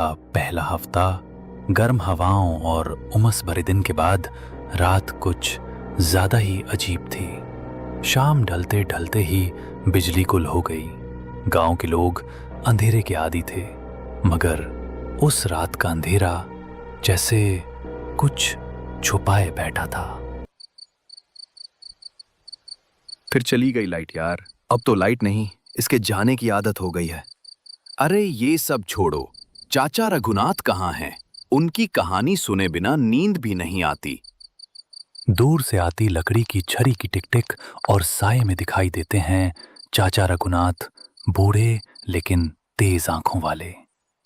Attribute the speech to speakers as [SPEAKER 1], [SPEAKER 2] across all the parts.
[SPEAKER 1] पहला हफ्ता गर्म हवाओं और उमस भरे दिन के बाद रात कुछ ज्यादा ही अजीब थी। शाम ढलते ढलते ही बिजली गुल हो गई। गांव के लोग अंधेरे के आदी थे, मगर उस रात का अंधेरा जैसे कुछ छुपाए बैठा था।
[SPEAKER 2] फिर चली गई लाइट यार। अब तो लाइट नहीं, इसके जाने की आदत हो गई है। अरे ये सब छोड़ो, चाचा रघुनाथ कहाँ हैं? उनकी कहानी सुने बिना नींद भी नहीं आती।
[SPEAKER 1] दूर से आती लकड़ी की छरी की टिक-टिक और साए में दिखाई देते हैं चाचा रघुनाथ, बूढ़े लेकिन तेज आंखों वाले।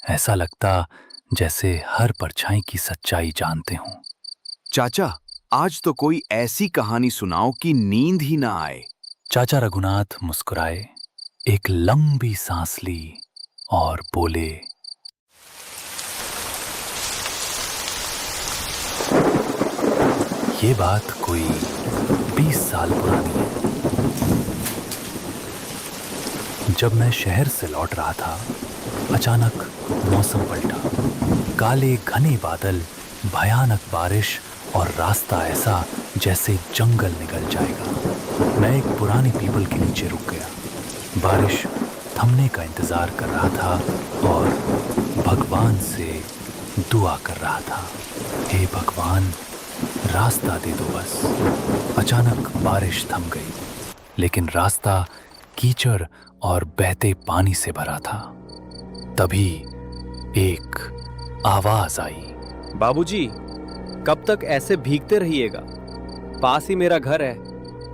[SPEAKER 1] ऐसा लगता जैसे हर परछाई की सच्चाई जानते हों।
[SPEAKER 2] चाचा, आज तो कोई ऐसी कहानी सुनाओ कि नींद ही ना आए।
[SPEAKER 1] चाचा रघुनाथ मुस्कुराए, एक लंबी सांस ली और बोले, ये बात कोई 20 साल पुरानी है। जब मैं शहर से लौट रहा था, अचानक मौसम पलटा। काले घने बादल, भयानक बारिश और रास्ता ऐसा जैसे जंगल निकल जाएगा। मैं एक पुरानी पीपल के नीचे रुक गया। बारिश थमने का इंतजार कर रहा था और भगवान से दुआ कर रहा था, हे भगवान, रास्ता दे दो बस। अचानक बारिश थम गई, लेकिन रास्ता कीचड़ और बहते पानी से भरा था। तभी एक आवाज आई,
[SPEAKER 3] बाबूजी, कब तक ऐसे भीगते रहिएगा? पास ही मेरा घर है,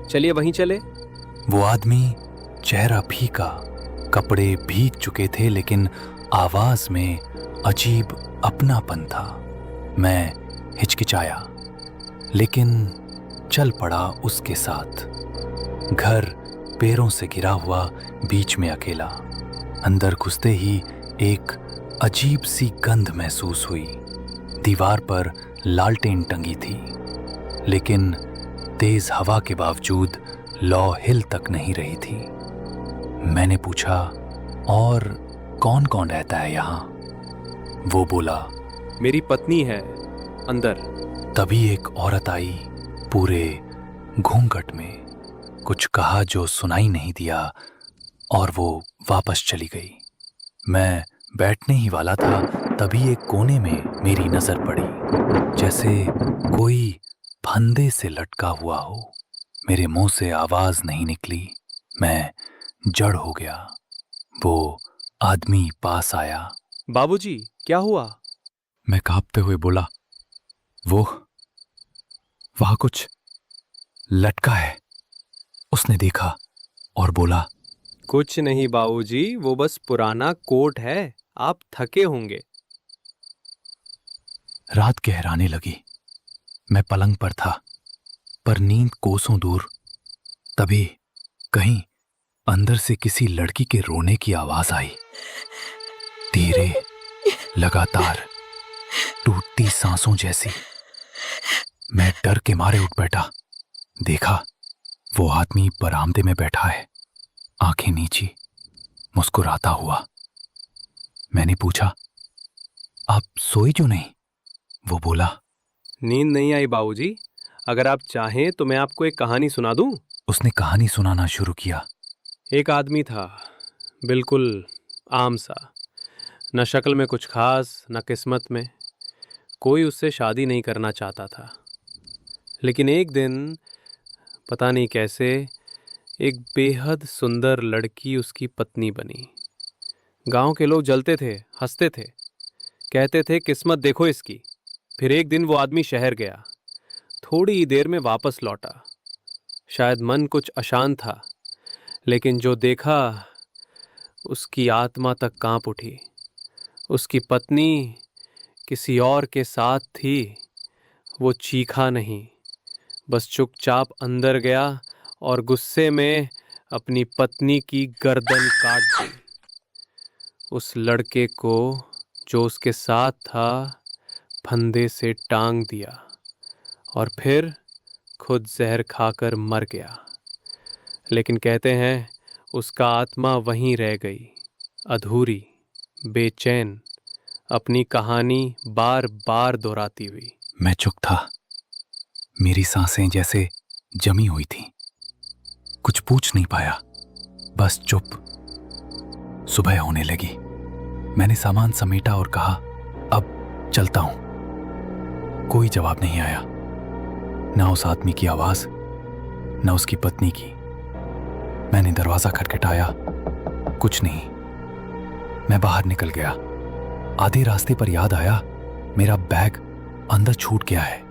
[SPEAKER 3] चलिए वहीं चले।
[SPEAKER 1] वो आदमी चेहरा फीका, कपड़े भीग चुके थे, लेकिन आवाज में अजीब अपनापन था। मैं हिचकिचाया, लेकिन चल पड़ा उसके साथ। घर पैरों से घिरा हुआ, बीच में अकेला। अंदर घुसते ही एक अजीब सी गंध महसूस हुई। दीवार पर लालटेन टंगी थी, लेकिन तेज हवा के बावजूद लौ हिल तक नहीं रही थी। मैंने पूछा, और कौन कौन रहता है यहाँ? वो बोला,
[SPEAKER 3] मेरी पत्नी है अंदर।
[SPEAKER 1] तभी एक औरत आई, पूरे घूंघट में। कुछ कहा जो सुनाई नहीं दिया और वो वापस चली गई। मैं बैठने ही वाला था, तभी एक कोने में मेरी नजर पड़ी, जैसे कोई फंदे से लटका हुआ हो। मेरे मुंह से आवाज नहीं निकली, मैं जड़ हो गया। वो आदमी पास आया।
[SPEAKER 3] बाबूजी, क्या हुआ?
[SPEAKER 1] मैं कांपते हुए बोला, वो वहां कुछ लटका है। उसने देखा और बोला,
[SPEAKER 3] कुछ नहीं बाबूजी, वो बस पुराना कोट है, आप थके होंगे।
[SPEAKER 1] रात गहराने लगी। मैं पलंग पर था, पर नींद कोसों दूर। तभी कहीं अंदर से किसी लड़की के रोने की आवाज आई, धीरे, लगातार, टूटती सांसों जैसी। मैं डर के मारे उठ बैठा। देखा, वो आदमी बरामदे में बैठा है, आंखें नीची, मुस्कुराता हुआ। मैंने पूछा, आप सोए क्यों नहीं? वो बोला,
[SPEAKER 3] नींद नहीं आई बाबूजी, अगर आप चाहें तो मैं आपको एक कहानी सुना दूं।
[SPEAKER 1] उसने कहानी सुनाना शुरू किया।
[SPEAKER 3] एक आदमी था, बिल्कुल आम सा, न शक्ल में कुछ खास, न किस्मत में। कोई उससे शादी नहीं करना चाहता था, लेकिन एक दिन पता नहीं कैसे एक बेहद सुंदर लड़की उसकी पत्नी बनी। गांव के लोग जलते थे, हंसते थे, कहते थे किस्मत देखो इसकी। फिर एक दिन वो आदमी शहर गया, थोड़ी ही देर में वापस लौटा। शायद मन कुछ अशांत था, लेकिन जो देखा उसकी आत्मा तक कांप उठी। उसकी पत्नी किसी और के साथ थी। वो चीखा नहीं, बस चुपचाप अंदर गया और गुस्से में अपनी पत्नी की गर्दन काट दी। उस लड़के को जो उसके साथ था फंदे से टांग दिया और फिर खुद जहर खाकर मर गया। लेकिन कहते हैं उसका आत्मा वहीं रह गई, अधूरी, बेचैन, अपनी कहानी बार बार दोहराती हुई।
[SPEAKER 1] मैं चुप था। मेरी सांसें जैसे जमी हुई थीं। कुछ पूछ नहीं पाया, बस चुप। सुबह होने लगी। मैंने सामान समेटा और कहा, अब चलता हूं। कोई जवाब नहीं आया, ना उस आदमी की आवाज, ना उसकी पत्नी की। मैंने दरवाजा खटखटाया, कुछ नहीं। मैं बाहर निकल गया। आधे रास्ते पर याद आया, मेरा बैग अंदर छूट गया है।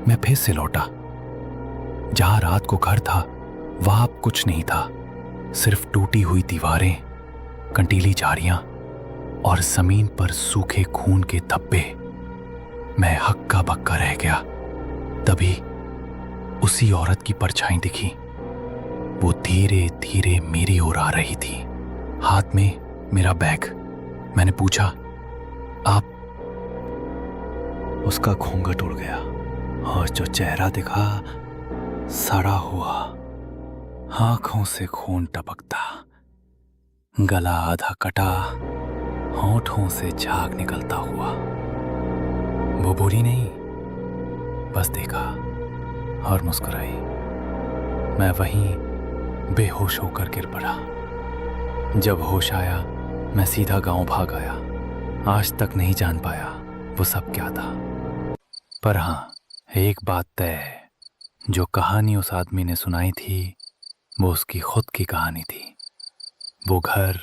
[SPEAKER 1] मैं फिर से लौटा। जहां रात को घर था वहां अब कुछ नहीं था, सिर्फ टूटी हुई दीवारें, कंटीली झाड़ियां और जमीन पर सूखे खून के धब्बे। मैं हक्का बक्का रह गया। तभी उसी औरत की परछाई दिखी। वो धीरे धीरे मेरी ओर आ रही थी, हाथ में मेरा बैग। मैंने पूछा, आप? उसका घूंघट उड़ गया और जो चेहरा दिखा, सड़ा हुआ, आंखों से खून टपकता, गला आधा कटा, होठों से झाग निकलता हुआ। वो बोली नहीं, बस देखा और मुस्कुराई। मैं वहीं बेहोश होकर गिर पड़ा। जब होश आया, मैं सीधा गांव भाग आया। आज तक नहीं जान पाया वो सब क्या था। पर हाँ, एक बात तय है, जो कहानी उस आदमी ने सुनाई थी वो उसकी खुद की कहानी थी। वो घर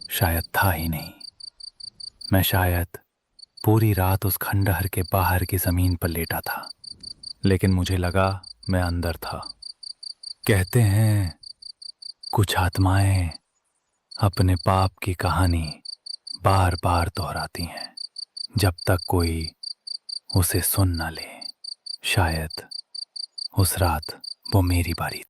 [SPEAKER 1] शायद था ही नहीं। मैं शायद पूरी रात उस खंडहर के बाहर की जमीन पर लेटा था, लेकिन मुझे लगा मैं अंदर था। कहते हैं कुछ आत्माएं अपने पाप की कहानी बार बार दोहराती हैं जब तक कोई उसे सुन न ले। शायद उस रात वो मेरी बारी